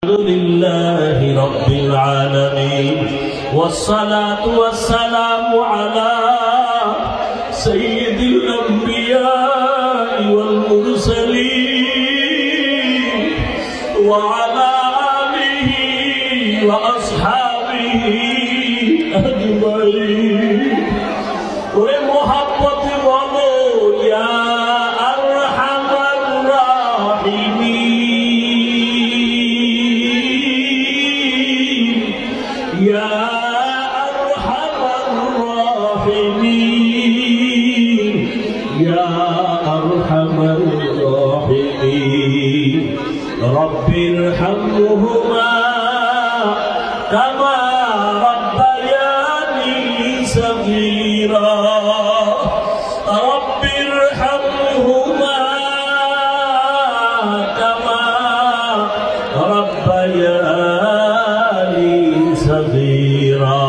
لله رب العالمين والصلاة والسلام على سيد الأنبياء والمرسلين وعلى آله وأصحابه أجمعين ومحبة بولو يا أرحم الراحمين يا أرحم الراحمين يا أرحم الراحمين رب ارحمهما كما ربياني صغيرا رب ارحمهما كما ربياني صغيرا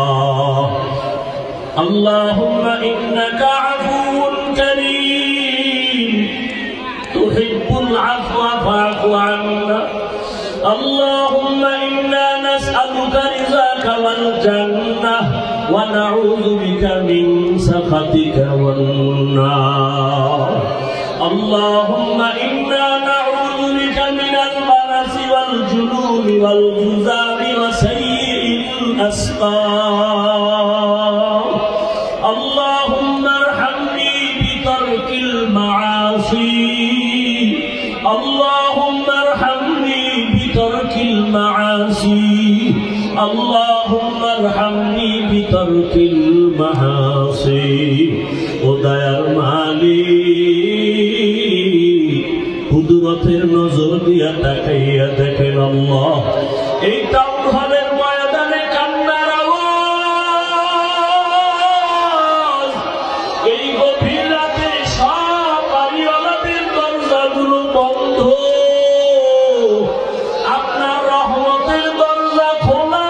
اللهم إنك عفو كريم تحب العفو فاعف عنا اللهم إنا نسألك رضاك والجنة ونعوذ بك من سخطك والنار اللهم إنا نعوذ بك من البرص والجنون والجذام وسيء الأسقام اللهم ارحمني بترك المعاصي اللهم ارحمني بترك المعاصي اللهم ارحمني بترك المعاصي وديار মালিক কুদরতের নজর দিয়া তাকাইয়া দেখেন আল্লাহ এই টাউন হলের ময়দানে কান্নার আওয়াজ এই গভীর রাতে সব বাড়িওয়ালাদের দরজাগুলো বন্ধ আপনার রহমতের দরজা খোলা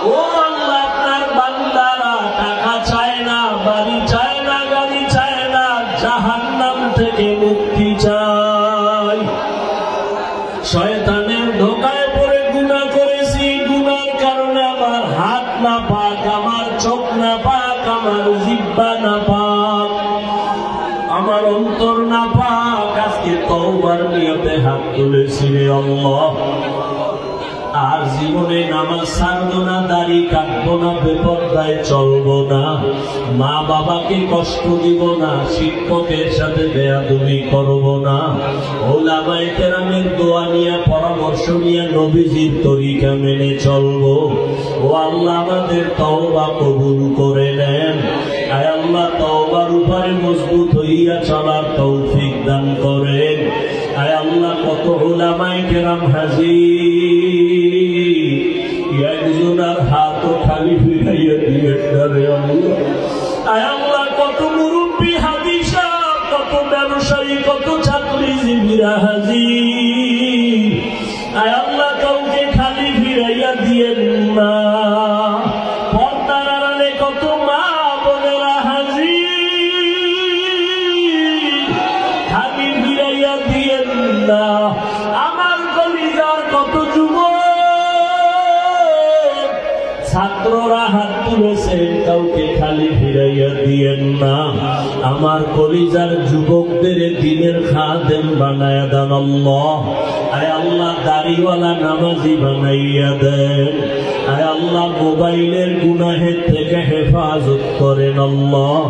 ও আল্লাহ আপনার বান্দারা টাকা চায় না বাড়ি চায় না গাড়ি চায় না জাহান্নাম থেকে মুক্তি চায় শয়তানের ধোঁকায় পড়ে গুনাহ করেছি গুনার কারণে আমার হাত না পাক আমার চোখ না পাক আমার জিহ্বা না পাক আমার অন্তর না পাক আজকে তওবার নিয়তে হাত তুলেছি রে আল্লাহ আর জীবনে নামাজ ছাড়বো না দাড়ি কাটবো না বেপরদায় চলবো না মা বাবাকে কষ্ট দিব না শিক্ষকের সাথে বেয়াদবি করবো না ওলামায়ে কেরামের দোয়া নিয়ে পরামর্শ নিয়ে নবীজির তরিকা মেনে চলবো ও আল্লাহ আমাদের তওবা কবুল করে নেন আয় আল্লাহ তওবার উপরে মজবুত হইয়া চলার তৌফিক দান করেন আয় আল্লাহ কত ওলামায়ে কেরাম হাজির একজনের হাতও খালি ফিরাইয়া দিবেন না রে আল্লাহ আয় আল্লাহ কত মুরব্বী হাদিসা কত ব্যবসায়ী কত চাকরিজীবীরা হাজির আয় আল্লাহ কাউকে খালি ফিরাইয়া দিয়েন না পর্দার আড়ালে কত মা বোনেরা হাজির খালি ফিরাইয়া দিয়েন না আমার কলিজার কত যুবক ছাত্ররা হাত তুলেছেন কাউকে খালি ফিরাইয়া দিয়েন না আমার কলিজার যুবকদের দিনের খাদেম বানায়া দেন আল্লাহ আয় আল্লাহ দাড়িওয়ালা নামাজি বানাইয়া দেন আয় আল্লাহ মোবাইলের গুনাহের থেকে হেফাজত করেন আল্লাহ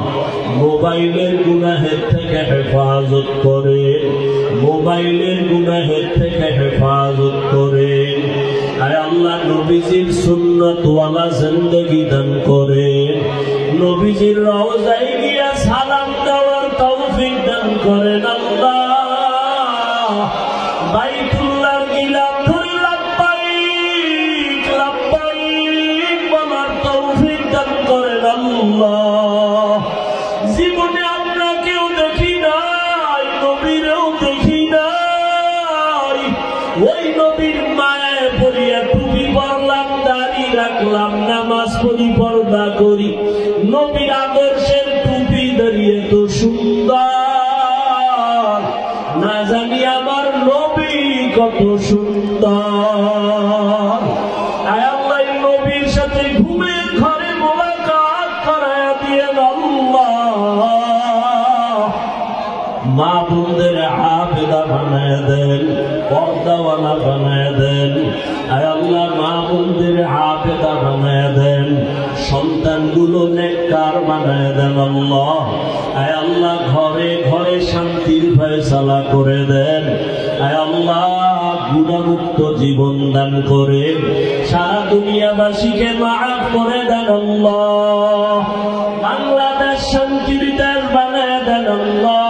মোবাইলের গুনাহের থেকে হেফাজত করেন মোবাইলের গুনাহের থেকে হেফাজত করেন আয় আল্লাহ নবীজির সুন্নাত ওয়ালা জিন্দেগি দান করেন নবীজির রওজায় গিয়া সালাম দেওয়ার তৌফিক দান করেন আল্লাহ বাইতুল্লাহর গিলাফ ধরে লাব্বাইক লাব্বাইক বলার তৌফিক দান করেন আল্লাহ জীবনে আপনাকেও দেখি নাই নবীরেও দেখি নাই ওই নবীর মায়ায় পড়িয়া টুপি পরলাম দাড়ি রাখলাম নামাজ পড়ি পর্দা করি নবীর আদর্শের টুপি দাঁড়িয়ে তো সুন্দর না জানি আমার নবী কত সুন্দর। আয় আল্লাহ নবীর সাথে ঘুমের ঘরে মোলাকাত করায়া দিয়েন আল্লাহ। মা বোনদের আবেদা বানায় দেন, পর্দাওয়ালা বানায় দেন। আয় আল্লাহ মা বোনদের আবেদা বানায় দেন, সন্তানগুলো নেককার বানায় দেন আল্লাহ। আয় আল্লাহ ঘরে ঘরে শান্তির ফয়সালা করে দেন। আয় আল্লাহ গুনাহমুক্ত জীবন দান করে সারা দুনিয়াবাসীকে মাফ করে দেন আল্লাহ। বাংলাদেশ শান্তির দেশ বানায় দেন আল্লাহ।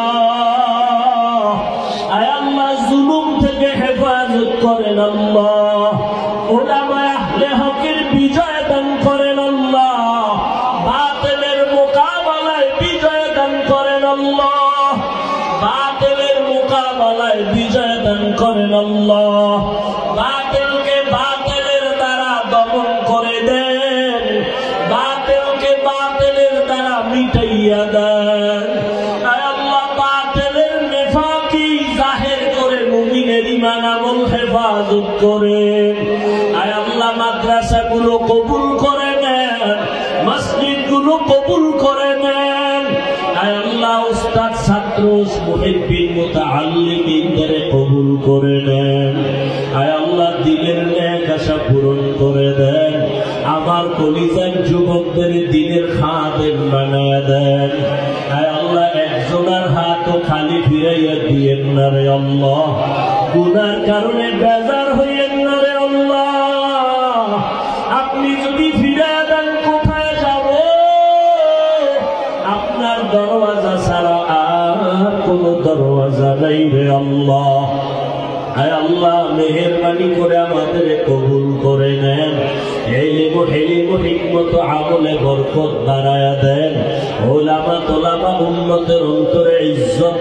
আয় আল্লাহ জুলুম থেকে হেফাজত করেন আল্লাহ। উলামায়ে আহলে হকের বিজয় দান করেন আল্লাহ। বাতিলের মোকাবেলায় বিজয় দান করেন আল্লাহ। বাতিলের মোকাবেলায় বিজয় দান করেন আল্লাহ। বাতিলকে বাতিলের দ্বারা দমন করে দেন, বাতিলকে বাতিলের দ্বারা মিটাইয়া দেন। আয় আল্লাহ বাতিলের নেফাকি জাহির করে মুমিনের ঈমান আমল হেফাজত করেন। আয় আল্লাহ মাদ্রাসাগুলো কবুল করে নেন, মসজিদগুলো কবুল করে নেন। আয় আল্লাহ উস্তাদ ছাত্র মুহিব্বিন মুতাআল্লিমিনদের কবুল করে নেন। আয় আল্লাহ দিলের নেক আশা পূরণ করে দেন। আমার কলিজার যুবকদের দিনের খাদেম বানায় দেন। আয় আল্লাহ একজনের হাতও খালি ফিরাইয়া দিয়েন না রে আল্লাহ। গুনার কারণে বেজার হইয়েন না রে আল্লাহ। আপনি যদি ফিরাইয়া দেন কোথায় যাব? আপনার দরওয়াজা ছাড়া আর কোন দরওয়াজা নাই রে আল্লাহ। আয় আল্লাহ মেহেরবানি করে আমাদের কবুল করে নেন। ইলম হিলম হিকমত আমলে বরকত বাড়ায়া দেন। উলামা তোলামা উম্মতের অন্তরে ইজ্জত